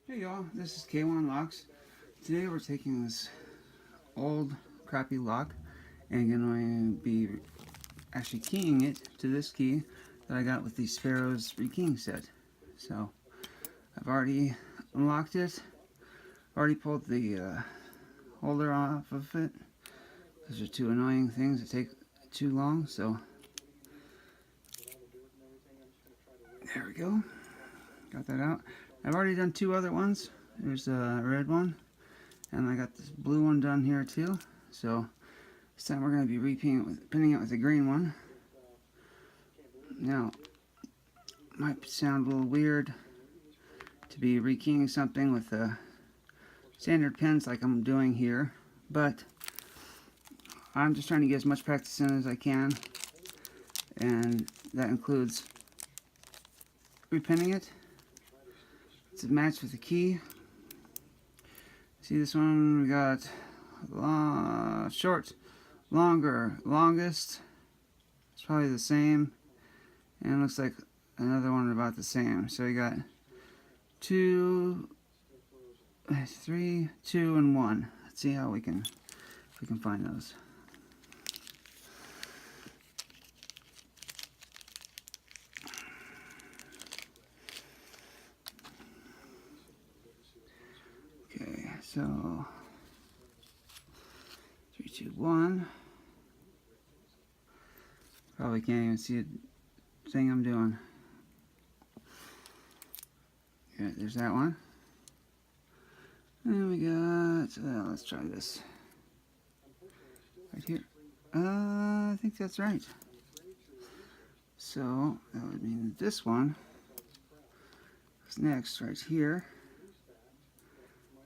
Hey y'all, this is ReKeying Locks. Today we're taking this old crappy lock and going to be actually keying it to this key that I got with the Sparrows ReKeying set. So I've already unlocked it, already pulled the holder off of it. Those are two annoying things that take too long, so there we go. Got that out. I've already done two other ones. There's a red one, and I got this blue one done here too. So this time we're going to be pinning it with the green one. Now, it might sound a little weird to be rekeying something with standard pins like I'm doing here, but I'm just trying to get as much practice in as I can, and that includes repinning it to match with the key. See this one, we got short, longer, longest. It's probably the same, and it looks like another one about the same. So you got 2, 3, 2, and 1. Let's see how we can find those. Okay, so 3, 2, 1. Probably can't even see a thing I'm doing. Yeah, there's that one. And we got, let's try this. Right here. I think that's right. So, that would mean this one is next, right here.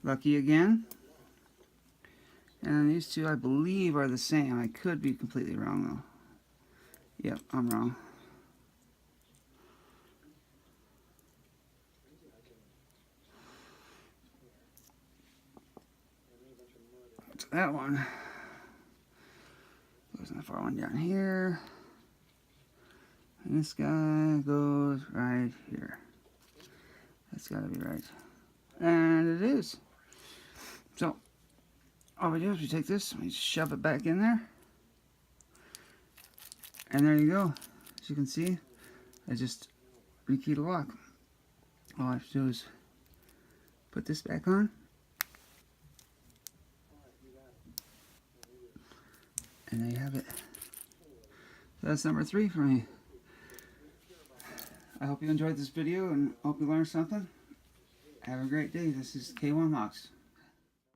Lucky again. And these two, I believe, are the same. I could be completely wrong, though. Yep, I'm wrong. So that one goes in the far one down here. And this guy goes right here. That's got to be right. And it is. So, all we do is we take this and we shove it back in there. And there you go. As you can see, I just rekeyed a lock. All I have to do is put this back on. And there you have it. So that's number 3 for me. I hope you enjoyed this video and hope you learned something. Have a great day. This is ReKeying Locks.